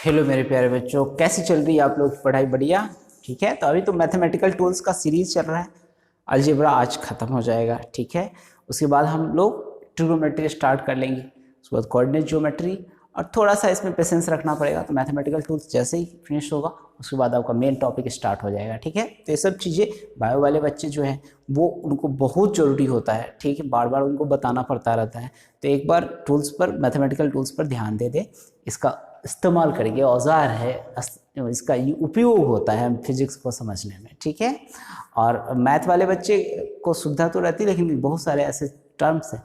Hello मेरे प्यारे बच्चों, कैसी चल रही है आप लोग की पढ़ाई? बढ़िया, ठीक है। तो अभी तो मैथमेटिकल टूल्स का सीरीज चल रहा है। अलजेब्रा आज खत्म हो जाएगा, ठीक है। उसके बाद हम लोग ट्रिग्नोमेट्री स्टार्ट कर लेंगे, उसके बाद कोऑर्डिनेट ज्योमेट्री, और थोड़ा सा इसमें पेशेंस रखना पड़ेगा। तो मैथमेटिकल टूल्स जैसे ही फिनिश होगा उसके बाद आपका मेन टॉपिक स्टार्ट हो जाएगा, ठीक है। तो ये सब चीज़ें बायो वाले बच्चे जो हैं वो उनको बहुत ज़रूरी होता है, ठीक है। बार बार उनको बताना पड़ता रहता है। तो एक बार टूल्स पर, मैथमेटिकल टूल्स पर ध्यान दे दे, इसका इस्तेमाल करेंगे। औजार है, इसका उपयोग होता है फिजिक्स को समझने में, ठीक है। और मैथ वाले बच्चे को सुविधा तो रहती है, लेकिन बहुत सारे ऐसे टर्म्स हैं,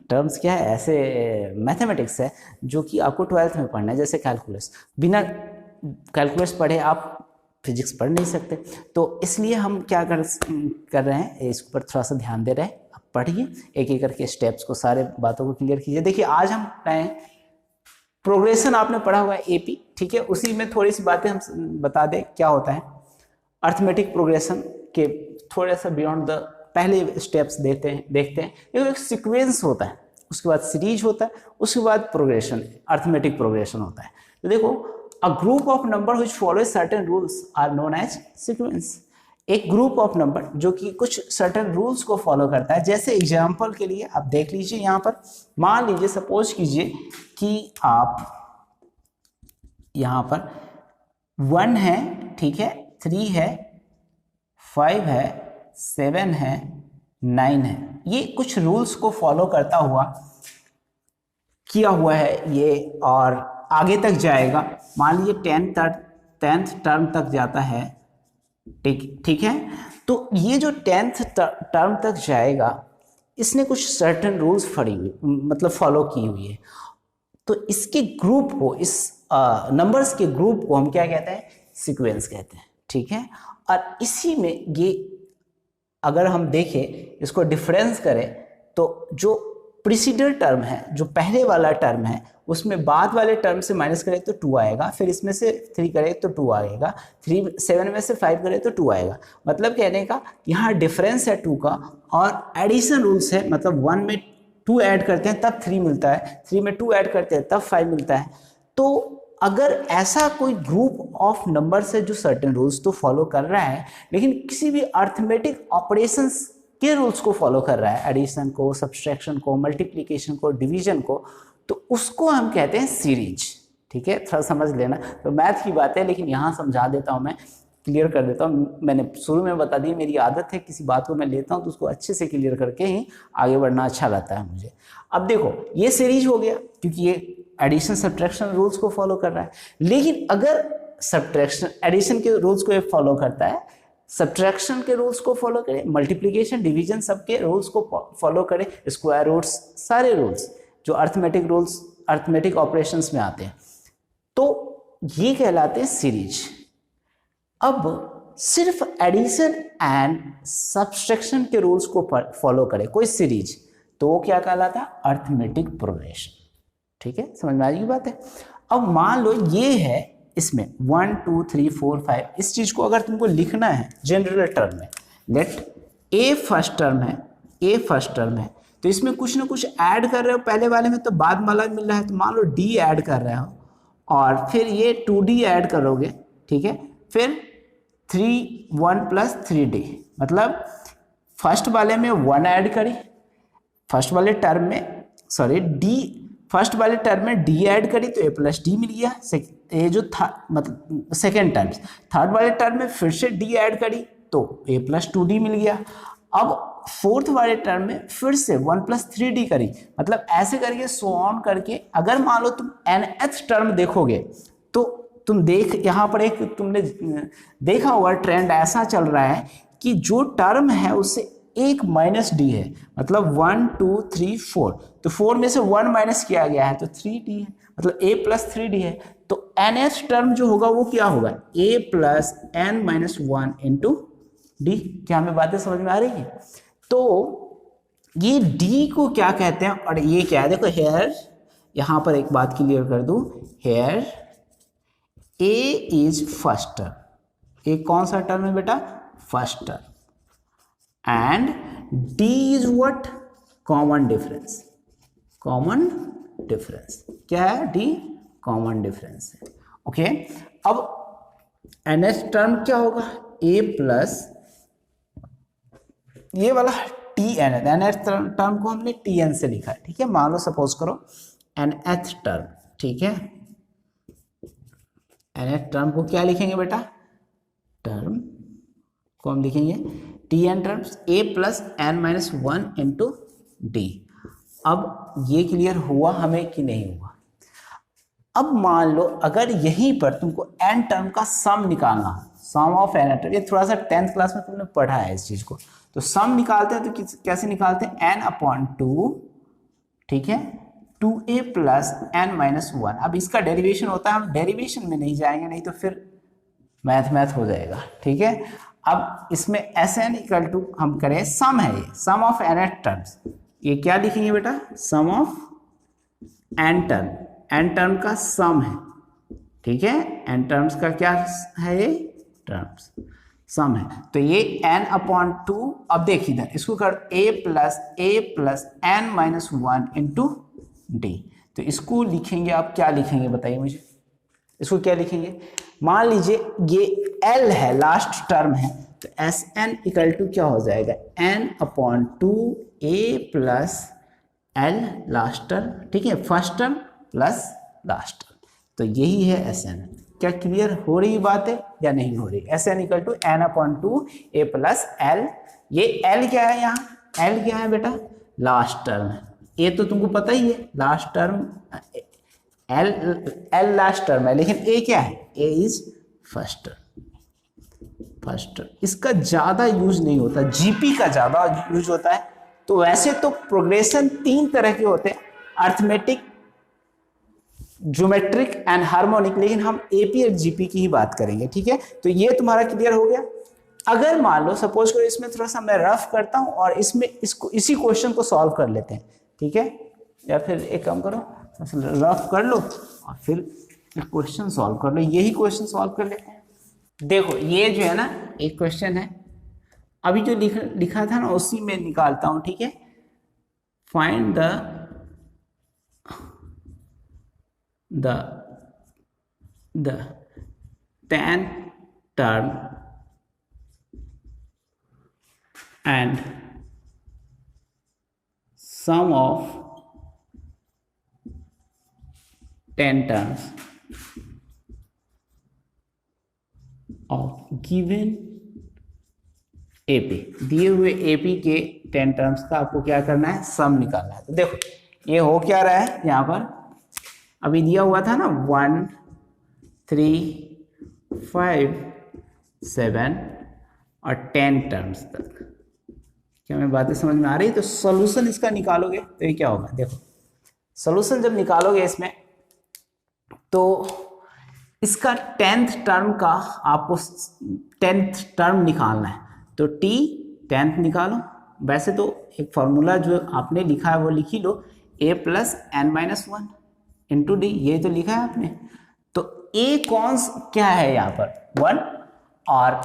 टर्म्स क्या है, ऐसे मैथमेटिक्स है जो कि आपको 12th में पढ़ना है। जैसे कैलकुलस, बिना कैलकुलस पढ़े आप फिजिक्स पढ़ नहीं सकते। तो इसलिए हम क्या कर रहे हैं, इस पर थोड़ा सा ध्यान दे रहे हैं। आप पढ़िए, एक एक करके स्टेप्स को, सारे बातों को क्लियर कीजिए। देखिए आज हम लाए प्रोग्रेशन, आपने पढ़ा हुआ है एपी, ठीक है। उसी में थोड़ी सी बातें हम बता दें क्या होता है। अर्थमेटिक प्रोग्रेशन के थोड़ा सा बियॉन्ड द पहले स्टेप्स देखते हैं। एक सीक्वेंस होता है, उसके बाद सीरीज होता है, उसके बाद प्रोग्रेशन, अर्थमेटिक प्रोग्रेशन होता है। तो देखो, a group of number which follow certain rules are known as sequence. एक ग्रुप ऑफ नंबर जो कि कुछ सर्टेन रूल्स को फॉलो करता है। जैसे एग्जाम्पल के लिए आप देख लीजिए, यहाँ पर मान लीजिए, सपोज कीजिए कि आप यहाँ पर 1 है, ठीक है, 3 है, 5 है, 7 है, 9 है। ये कुछ रूल्स को फॉलो करता हुआ किया हुआ है ये, और आगे तक जाएगा। मान लीजिए 10th टर्म तक जाता है, ठीक है। तो ये जो 10th टर्म तक जाएगा, इसने कुछ सर्टेन रूल्स मतलब फॉलो की हुई है। तो इसके ग्रुप को, इस नंबर्स के ग्रुप को हम क्या कहते हैं? सीक्वेंस कहते हैं, ठीक है। और इसी में ये, अगर हम देखें, इसको डिफरेंस करें, तो जो प्रीसीडर टर्म है, जो पहले वाला टर्म है, उसमें बाद वाले टर्म से माइनस करें तो 2 आएगा, फिर इसमें से 3 करें तो 2 आएगा, 7 में से 5 करें तो 2 आएगा। मतलब कहने का यहाँ डिफरेंस है 2 का, और एडिशन रूल्स है, मतलब 1 में 2 ऐड करते हैं तब 3 मिलता है, 3 में 2 ऐड करते हैं तब 5 मिलता है। तो अगर ऐसा कोई ग्रुप ऑफ नंबर्स है जो सर्टेन रूल्स तो फॉलो कर रहा है, लेकिन किसी भी अर्थमेटिक ऑपरेशंस के रूल्स को फॉलो कर रहा है, एडिशन को, सब्सट्रैक्शन को, मल्टीप्लिकेशन को, डिवीजन को, तो उसको हम कहते हैं सीरीज, ठीक है। थोड़ा समझ लेना। तो मैथ की बात है, लेकिन यहाँ समझा देता हूँ, मैं क्लियर कर देता हूँ। मैंने शुरू में बता दी, मेरी आदत है किसी बात को मैं लेता हूँ तो उसको अच्छे से क्लियर करके ही आगे बढ़ना अच्छा लगता है मुझे। अब देखो, ये सीरीज हो गया क्योंकि ये एडिशन सब्ट्रैक्शन रूल्स को फॉलो कर रहा है। लेकिन अगर सब्ट्रैक्शन एडिशन के रूल्स को फॉलो करता है, सब्ट्रैक्शन के रूल्स को फॉलो करे, मल्टीप्लिकेशन, डिवीजन, सबके रूल्स को फॉलो करे, स्क्वायर रूट्स, सारे रूल्स जो अर्थमेटिक रूल्स, अर्थमेटिक ऑपरेशंस में आते हैं, तो ये कहलाते हैं सीरीज। अब सिर्फ एडिशन एंड सब्ट्रैक्शन के रूल्स को फॉलो करे कोई सीरीज, तो वो क्या कहलाता है? अर्थमेटिक प्रोग्रेशन, ठीक है। समझ में आ रही बात है। अब मान लो ये है, इसमें 1 2 3 4 5, इस चीज को अगर तुमको लिखना है जनरल टर्म में, लेट ए फर्स्ट टर्म है, ए फर्स्ट टर्म है, तो इसमें कुछ ना कुछ ऐड कर रहे हो पहले वाले में, तो बाद वाला मिल रहा है, तो मान लो डी ऐड कर रहे हो, और फिर ये 2D ऐड करोगे, ठीक है। फिर 1 प्लस 3D, मतलब फर्स्ट वाले में 1 ऐड करी, फर्स्ट वाले टर्म में, सॉरी डी, फर्स्ट वाले टर्म में डी ऐड करी तो ए प्लस डी मिल गया। ये जो था, मतलब सेकेंड टर्म, थर्ड वाले टर्म में फिर से डी ऐड करी तो ए प्लस 2D मिल गया। अब फोर्थ वाले टर्म में फिर से 1 प्लस 3D करी, मतलब ऐसे करके सो ऑन करके, अगर मान लो तुम nth टर्म देखोगे तो तुम देख, यहाँ पर एक तुमने देखा हुआ ट्रेंड ऐसा चल रहा है कि जो टर्म है उससे एक माइनस डी है, मतलब 1 2 3 4, तो 4 में से 1 माइनस किया गया है तो 3D है, मतलब a प्लस 3D है। तो nth टर्म जो होगा वो क्या होगा? a plus n minus 1 into D. क्या हमें बातें समझ में आ रही है? तो ये d को क्या कहते हैं और ये क्या है? देखो हेयर, यहां पर एक बात क्लियर कर दूं, here a is first term. A कौन सा टर्म है बेटा? First term. and d is what? common difference। Common difference क्या है? d कॉमन डिफरेंस है। ओके, अब nth टर्म क्या होगा, a प्लस ये वाला tn, nth टर्म को हमने tn से लिखा है, ठीक है। मान लो सपोज करो nth टर्म, ठीक है, nth टर्म को क्या लिखेंगे बेटा, टर्म को हम लिखेंगे tn terms a plus n minus 1 into D. अब ये क्लियर हुआ हमें कि नहीं हुआ। अब मान लो अगर यहीं पर तुमको n टर्म का सम निकालना हो, सम ऑफ n टर्म, ये थोड़ा सा 10th क्लास में तुमने पढ़ा है इस चीज को, तो सम निकालते हैं तो कैसे निकालते हैं, n अपॉन 2, ठीक है, 2a प्लस n माइनस 1। अब इसका डेरिवेशन होता है, हम डेरिवेशन में नहीं जाएंगे, नहीं तो फिर मैथ हो जाएगा, ठीक है। अब इसमें Sn इक्वल टू हम करें, सम है ये, सम ऑफ n टर्म्स, ये क्या लिखेंगे बेटा, sum of n term, n term का सम है, ठीक है, n टर्म्स का क्या है, ये टर्म्स सम है, तो ये n अपॉन 2। अब देखिए इधर इसको कर a plus n minus 1 into D, तो इसको लिखेंगे, आप क्या लिखेंगे बताइए मुझे, इसको क्या लिखेंगे, मान लीजिए ये l है, लास्ट टर्म है, तो Sn इक्वल टू क्या हो जाएगा, n upon 2a plus l last term, ठीक है, first term plus last term, तो यही है Sn। क्या क्लियर हो रही बात है या नहीं हो रही, Sn equal to n upon 2a plus l, ये l क्या है, यहाँ l क्या है बेटा, लास्ट टर्म है, ये तो तुमको पता ही है, last term l last term है, लेकिन a क्या है, a इज फर्स्ट टर्म। इसका ज्यादा यूज नहीं होता, जीपी का ज्यादा यूज होता है। तो वैसे तो प्रोग्रेशन 3 तरह के होते हैं, अर्थमेटिक, ज्योमेट्रिक एंड हार्मोनिक, लेकिन हम एपी और जीपी की ही बात करेंगे, ठीक है। तो ये तुम्हारा क्लियर हो गया। अगर मान लो सपोज करो इसमें थोड़ा सा मैं रफ करता हूं और इसमें इसी क्वेश्चन को सॉल्व कर लेते हैं, ठीक है, या फिर एक काम करो, रफ कर लो और फिर क्वेश्चन सॉल्व कर लो, यही क्वेश्चन सॉल्व कर लेते हैं। देखो ये जो है ना एक क्वेश्चन है, अभी जो लिखा था ना उसी में निकालता हूं, ठीक है। Find the tan term and sum of tan terms of given AP, दिए हुए AP के 10 टर्म्स का आपको क्या करना है, सम निकालना है। तो देखो ये हो क्या रहा है, यहाँ पर अभी दिया हुआ था ना 1 3 5 7 और 10 टर्म्स तक, क्या मैं बातें समझ में आ रही है। तो सॉल्यूशन इसका निकालोगे तो ये क्या होगा, देखो सॉल्यूशन जब निकालोगे इसमें तो इसका 10th टर्म का आपको 10th टर्म निकालना है, तो t 10th निकालो। वैसे तो एक फॉर्मूला जो आपने लिखा है वो लिखी लो, a plus n minus 1 into D, ये तो लिखा है आपने। तो a कौन क्या है यहाँ पर 1 और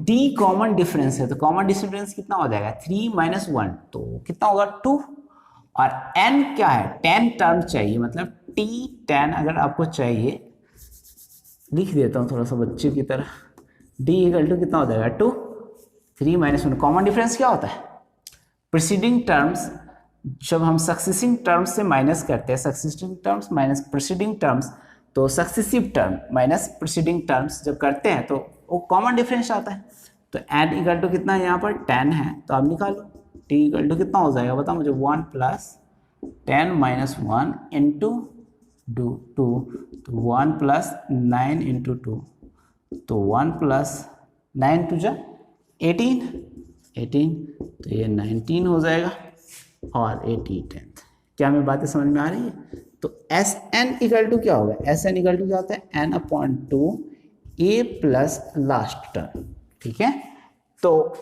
d कॉमन डिफरेंस है, तो कॉमन डिफरेंस कितना हो जाएगा 3 माइनस 1, तो कितना होगा 2, और n क्या है 10 टर्म चाहिए, मतलब t 10 अगर आपको चाहिए, लिख देता हूँ थोड़ा सा बच्चे की तरह, d इक्वल टू कितना हो जाएगा 2, 3 माइनस 1। कॉमन डिफरेंस क्या होता है, प्रीसीडिंग टर्म्स जब हम सक्सेसिव टर्म्स से माइनस करते हैं, successive terms minus preceding terms, तो successive term minus preceding terms जब करते हैं तो वो कॉमन डिफरेंस आता है। तो n इक्वल टू कितना है, यहाँ पर 10 है, तो आप निकालो t इक्वल टू कितना हो जाएगा बताओ मुझे, 1 प्लस 10 माइनस 1 इंटू 2, तो 1 प्लस 9 इंटू 2, तो 1 प्लस 9 टू जा 18, तो ये 19 हो जाएगा और 10th। क्या मैं बातें समझ में आ रही है। तो Sn इक्वल टू क्या होगा, Sn इक्वल टू क्या होता है n upon 2 a plus last term, ठीक है। तो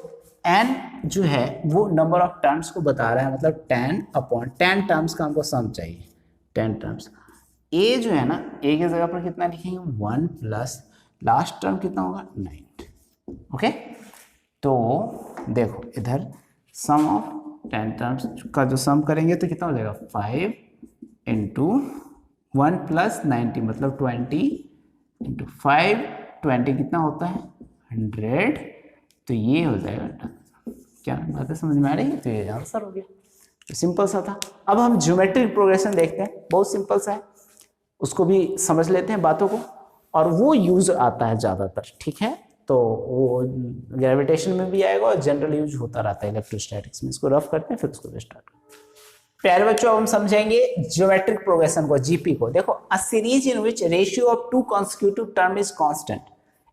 n जो है वो नंबर ऑफ टर्म्स को बता रहा है, मतलब 10 अपॉन 10 टर्म्स का हमको सम चाहिए, 10 टर्म्स। a जो है ना, a की जगह पर कितना लिखेंगे 1 प्लस लास्ट टर्म कितना होगा 9, ओके। तो देखो इधर सम ऑफ 10 टर्म्स का जो सम करेंगे तो कितना हो जाएगा 5 इंटू 1 प्लस 90 मतलब 20 इंटू 5, 20 कितना होता है 100, तो ये हो जाएगा। क्या बात है, समझ में आ रही है? तो ये आंसर हो गया। तो सिंपल सा था। अब हम ज्योमेट्रिक प्रोग्रेशन देखते हैं, बहुत सिंपल सा है, उसको भी समझ लेते हैं बातों को, और वो यूज आता है ज़्यादातर, ठीक है। तो वो ग्रेविटेशन में भी आएगा और जनरल यूज होता रहता है इलेक्ट्रोस्टैटिक्स में। इसको रफ करते हैं फिर उसको स्टार्ट करते हैं। प्यारे बच्चों, हम समझेंगे ज्योमेट्रिक प्रोग्रेशन को, जीपी को। देखो, a series in which ratio of 2 consecutive term is constant.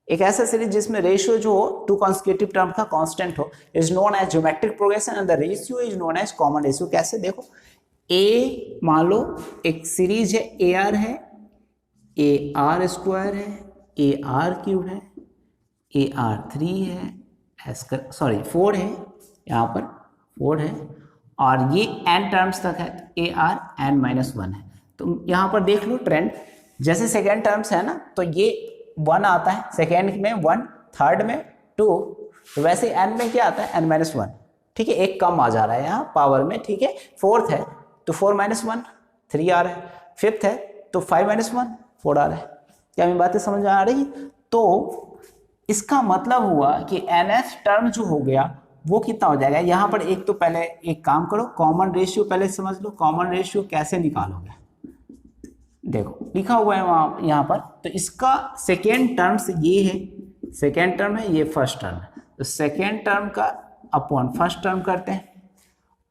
एक ऐसा सीरीज जिसमें रेशियो जो हो 2 कॉन्सेक्यूटिव टर्म का कांस्टेंट हो, is known as geometric progression and the ratio is known as common ratio. कैसे? देखो, ए मान लो एक सीरीज है, ए आर है, ए आर स्क्वायर है, ए आर क्यूब है, ए आर 3 है, सॉरी 4 है, यहाँ पर 4 है, और ये n टर्म्स तक है, तो ए आर n-1 है। तो यहाँ पर देख लो ट्रेंड, जैसे सेकेंड टर्म्स है ना, तो ये 1 आता है, सेकेंड में 1, थर्ड में 2, तो वैसे n में क्या आता है n-1, ठीक है, एक कम आ जा रहा है यहाँ पावर में, ठीक है। फोर्थ है तो 4-1 3 आ रहा है, फिफ्थ है तो 5-1 4 आ रहा है। क्या मेरी बातें समझ में आ रही? तो इसका मतलब हुआ कि nth टर्म जो हो गया वो कितना हो जाएगा। यहाँ पर एक तो पहले एक काम करो, कॉमन रेशियो पहले समझ लो। कॉमन रेशियो कैसे निकालोगे? देखो लिखा हुआ है वहाँ यहाँ पर, तो इसका सेकेंड टर्म से ये है, सेकेंड टर्म है, ये फर्स्ट टर्म है, तो सेकेंड टर्म का अपॉन फर्स्ट टर्म करते हैं,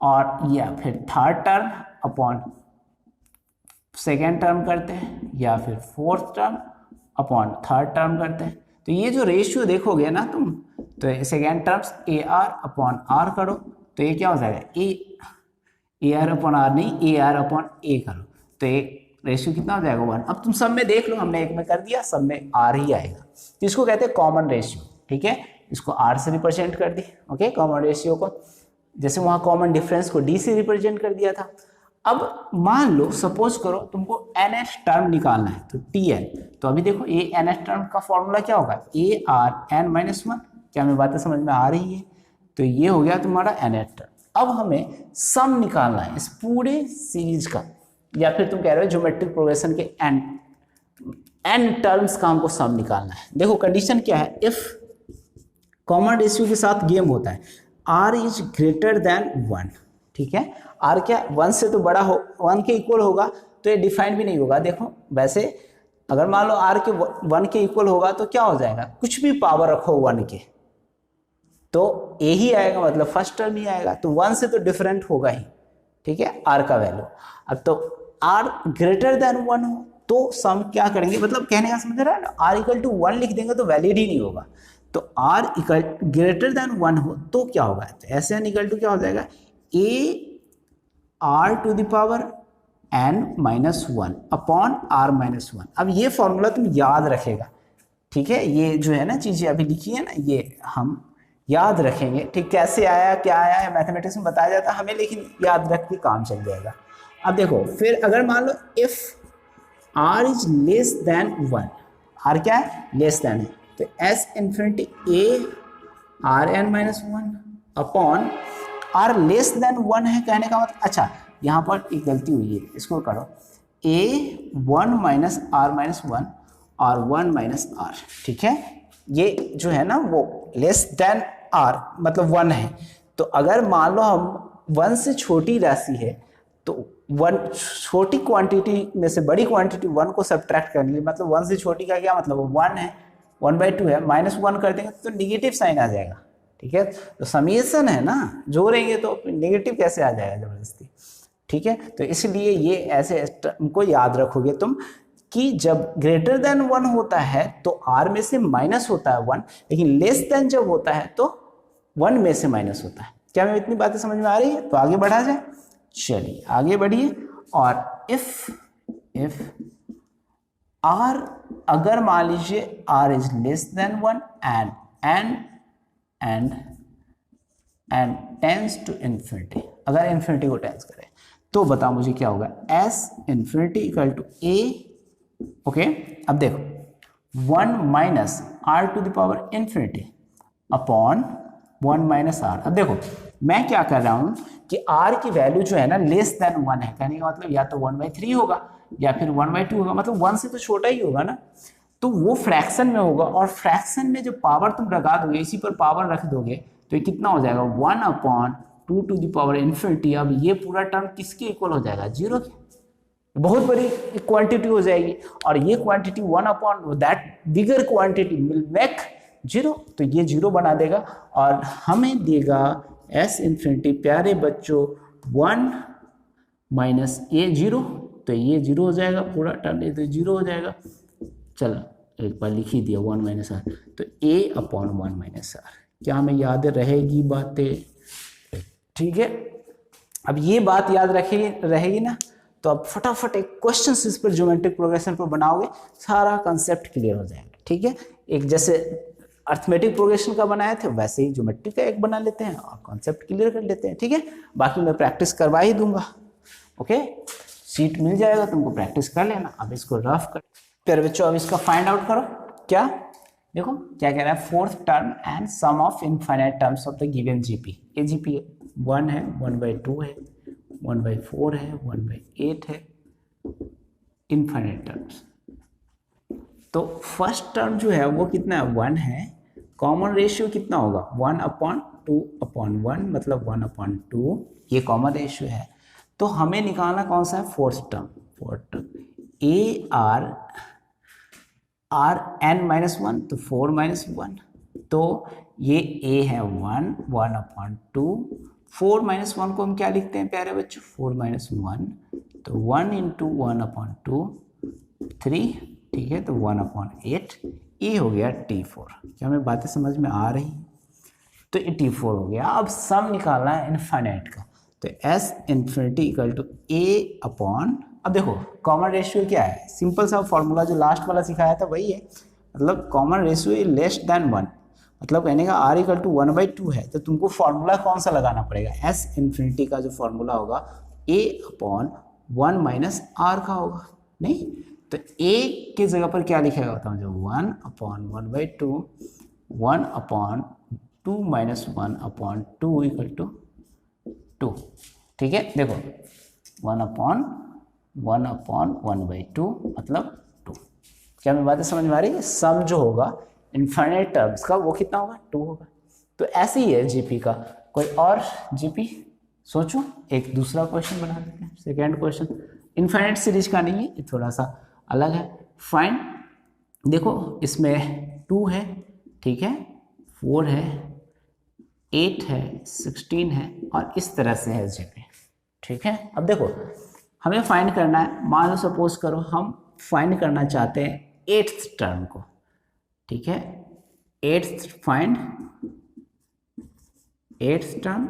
और या फिर third term upon second term करते हैं, या फिर fourth term upon third term करते हैं। तो ये जो रेशियो देखोगे ना तुम, तो second terms a r upon r करो, तो ये क्या हो जाएगा, ए आर अपॉन आर नहीं, ए आर अपॉन ए करो, तो ये रेशियो कितना हो जाएगा 1। अब तुम सब में देख लो, हमने एक में कर दिया, सब में आर ही आएगा, तो इसको कहते हैं कॉमन रेशियो, ठीक है। इसको आर से रिप्रेजेंट कर दी, ओके, कॉमन रेशियो को। जैसे वहाँ कॉमन डिफरेंस को डी से रिप्रेजेंट कर दिया था। अब मान लो, सपोज करो तुमको nth टर्म निकालना है, तो tn, तो अभी देखो ये nth टर्म का फॉर्मूला क्या होगा, ए आर n-1। क्या हमें बातें समझ में आ रही है? तो ये हो गया तुम्हारा nth टर्म। अब हमें सम निकालना है इस पूरे सीरीज का, या फिर तुम कह रहे हो ज्योमेट्रिक प्रोग्रेशन के n टर्म्स का हमको सम निकालना है। देखो कंडीशन क्या है, इफ कॉमन रेशियो के साथ गेम होता है, r इज ग्रेटर देन 1, ठीक है। r क्या 1 से तो बड़ा हो, 1 के इक्वल होगा, तो ये डिफाइंड भी नहीं होगा। देखो वैसे अगर मान लो r के 1 के इक्वल होगा तो क्या हो जाएगा, कुछ भी पावर रखो 1 के, तो a ही आएगा, मतलब फर्स्ट टर्म ही आएगा, तो 1 से तो डिफरेंट होगा ही, ठीक है, r का वैल्यू। अब तो r ग्रेटर देन 1 हो तो सम क्या करेंगे, मतलब कहने का समझ रहा है ना, r इक्वल टू 1 लिख देंगे तो वैलिड ही नहीं होगा। तो r इक्वल ग्रेटर देन 1 हो तो क्या होगा, तो ऐसे इक्वल टू क्या हो जाएगा, a r to the power n-1 upon r-1। अब ये फॉर्मूला तुम याद रखेगा, ठीक है, ये जो है ना चीजें अभी लिखी है ना, ये हम याद रखेंगे, ठीक। कैसे आया क्या आया है मैथमेटिक्स में बताया जाता है हमें, लेकिन याद रख के काम चल जाएगा। अब देखो फिर अगर मान लो if r is less than 1, r क्या है, लेस देन है, तो s infinity a r-1 upon r less than 1 है, कहने का मतलब, अच्छा यहाँ पर एक गलती हुई है, इसको करो, a 1 माइनस r-1 और 1 माइनस r, ठीक है। ये जो है ना वो लेस देन r मतलब 1 है, तो अगर मान लो हम 1 से छोटी राशि है तो 1 छोटी क्वांटिटी में से बड़ी क्वांटिटी 1 को सब्ट्रैक्ट करने लिए, मतलब 1 से छोटी का क्या मतलब 1 है, 1/2 है, -1 कर देंगे तो निगेटिव साइन आ जाएगा, ठीक है। तो समीशन है ना, जोड़ेंगे तो निगेटिव कैसे आ जाएगा जबरदस्ती, ठीक है। तो इसलिए ये ऐसे को याद रखोगे तुम कि जब ग्रेटर देन 1 होता है तो r में से माइनस होता है 1, लेकिन लेस देन जब होता है तो 1 में से माइनस होता है। क्या मैं इतनी बातें समझ में आ रही है? तो आगे बढ़ा जाए, चलिए आगे बढ़िए। और इफ r, अगर मान लीजिए r is less than 1 and tends to infinity, अगर इन्फिनिटी को टेंस करें तो बताओ मुझे क्या होगा, s infinity equal to a, okay. अब देखो 1 minus r to the power infinity upon 1 minus r। अब देखो मैं क्या कर रहा हूं कि r की वैल्यू जो है ना लेस देन 1 है, कहने का मतलब या तो 1/3 होगा या फिर 1/2 होगा, मतलब 1 से तो छोटा ही होगा ना। तो वो फ्रैक्शन में होगा, और फ्रैक्शन में जो पावर तुम लगा दोगे, इसी पर पावर रख दोगे, तो ये कितना हो जाएगा 1/2 टू द पावर इन्फिनिटी। अब ये पूरा टर्म किसके इक्वल हो जाएगा, 0 के। बहुत बड़ी क्वांटिटी हो जाएगी, और ये quantity 1/that bigger quantity will make 0, तो ये 0 बना देगा और हमें देगा s इन्फिनिटी। प्यारे बच्चों 1 माइनस a 0, तो ये 0 हो जाएगा, पूरा टर्म ये तो 0 हो जाएगा। चलो एक बार लिख ही दिया 1 माइनस आर, तो a/1 माइनस आर। क्या हमें याद रहेगी बातें, ठीक है। अब ये बात याद रहेगी ना, तो अब फटाफट एक क्वेश्चन इस पर ज्योमेट्रिक प्रोग्रेशन पर बनाओगे, सारा कंसेप्ट क्लियर हो जाएगा, ठीक है। एक जैसे अर्थमेटिक प्रोग्रेशन का बनाए थे वैसे ही ज्योमेट्रिक का एक बना लेते हैं और कॉन्सेप्ट क्लियर कर लेते हैं, ठीक है। बाकी मैं प्रैक्टिस करवा ही दूंगा, ओके। सीट मिल जाएगा तुमको, प्रैक्टिस कर लेना। अब इसको रफ कर फिर बच्चों, अब इसका फाइंड आउट करो। क्या देखो क्या कह रहा है, fourth term and sum of infinite terms of the given GP. ये जीपी 1 है, 1/2 है, 1/4 है, 1/8 है, इनफाइनाइट टर्म्स। तो फर्स्ट टर्म जो है वो कितना है, 1 है। कॉमन रेशियो कितना होगा, 1/2/1, मतलब 1/2, ये कॉमन रेशियो है। तो हमें निकालना कौन सा है, fourth term. A R n-1, तो 4-1, तो ये a है 1/2। 4-1 को हम क्या लिखते हैं प्यारे बच्चों, 4-1, तो 1 × 1/2 3, ठीक है, तो 1/8। ये हो गया T4। क्या हमें बातें समझ में आ रही, तो ये T4 हो गया। अब सम निकालना है इनफाइनाइट का, तो s infinity equal to a/, अब देखो कॉमन रेशियो क्या है, सिंपल सा फॉर्मूला जो लास्ट वाला सिखाया था वही है, मतलब common ratio is less than 1, मतलब कहने का r = 1/2 है। तो तुमको फॉर्मूला कौन सा लगाना पड़ेगा, s इन्फिनिटी का जो फॉर्मूला होगा a/1 - r का होगा, नहीं तो a की जगह पर क्या लिखेगा होता है, जो 1/1/2, 1/2 - 1/2 = 2, ठीक है। देखो 1/1/1/2 मतलब 2। क्या मैं बातें समझ में आ रही है। सम जो होगा इनफाइनाइट टर्म्स का वो कितना होगा, 2 होगा। तो ऐसे ही है जीपी का। कोई और जीपी सोचो, एक दूसरा क्वेश्चन बना देते हैं। सेकेंड क्वेश्चन इनफाइनाइट सीरीज का नहीं है, ये थोड़ा सा अलग है। फाइंड, देखो इसमें 2 है, ठीक है, 4 है, 8 है, 16 है, और इस तरह से है जीपी, ठीक है। अब देखो हमें फाइंड करना है, मान लो सपोज करो हम फाइंड करना चाहते हैं 8th टर्म को, ठीक है। 8th find 8th term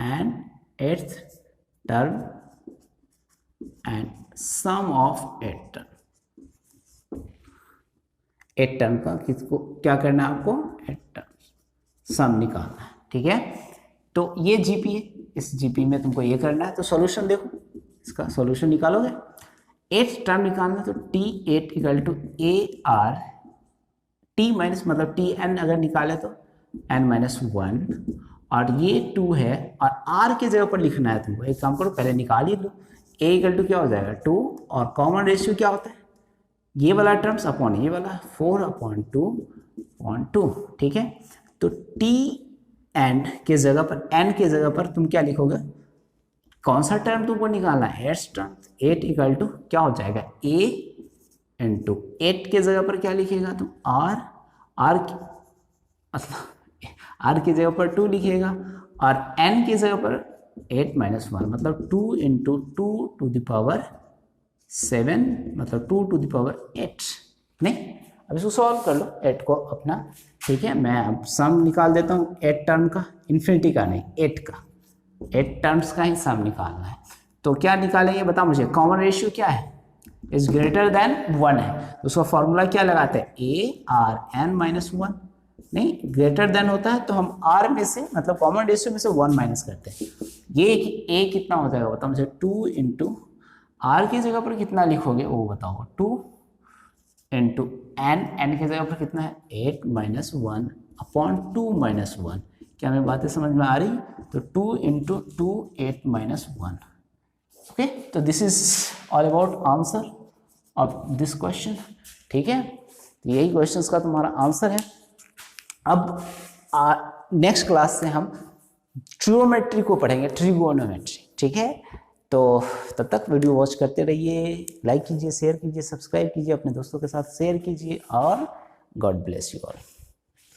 and 8th term and sum of 8 term. 8 term का किसको क्या करना है आपको, 8 टर्म सम निकालना है, ठीक है। तो ये जीपी है, इस जीपी में तुमको ये करना है। तो सॉल्यूशन देखो, इसका सॉल्यूशन निकालोगे, 8th टर्म निकालना, तो T8 = AR T माइनस, मतलब Tn अगर निकाले तो n-1, और ये 2 है, और r के जगह पर लिखना है तुमको। एक काम करो, पहले निकाल ही लो। a = क्या हो जाएगा 2, और कॉमन रेशियो क्या होता है, ये वाला टर्म्स अपॉन ये वाला, 4/2/2, ठीक है। तो T एंड के जगह पर, n के जगह पर तुम क्या लिखोगे, कौन सा टर्म तुमको निकालना है, 8th टर्म। 8 = क्या हो जाएगा, a × 8 के जगह पर क्या लिखेगा तुम, r की जगह पर 2 लिखेगा, और n की जगह पर 8-1, मतलब 2 × 2⁷, मतलब 2⁸। नहीं, अब इसको सॉल्व कर लो 8 को अपना, ठीक है। मैं अब सम निकाल देता हूँ 8 टर्म का, इन्फिनिटी का नहीं, 8 का, 8 टर्म्स का ही सम निकालना है। तो क्या निकालेंगे बता मुझे, कॉमन रेशियो क्या है, इज ग्रेटर देन 1 है, तो उसका फॉर्मूला क्या लगाते हैं, ARn-1, नहीं ग्रेटर देन होता है तो हम r में से, मतलब कॉमन रेशियो में से 1 माइनस करते हैं। ये a कितना हो जाएगा बताओ मुझे, 2 × r की जगह पर कितना लिखोगे वो बताओ, 2 × n की जगह पर कितना है, 8-1/2-1। क्या हमें बातें समझ में आ रही, तो 2 × 2 8-1। ओके, तो this is all about answer of this question, ठीक है। तो यही क्वेश्चंस का तुम्हारा आंसर है। अब नेक्स्ट क्लास से हम ट्रिग्नोमेट्री को पढ़ेंगे, ट्रिगोनोमेट्री, ठीक है। तो तब तक वीडियो वॉच करते रहिए, लाइक कीजिए, शेयर कीजिए, सब्सक्राइब कीजिए, अपने दोस्तों के साथ शेयर कीजिए, और गॉड ब्लेस यू ऑल।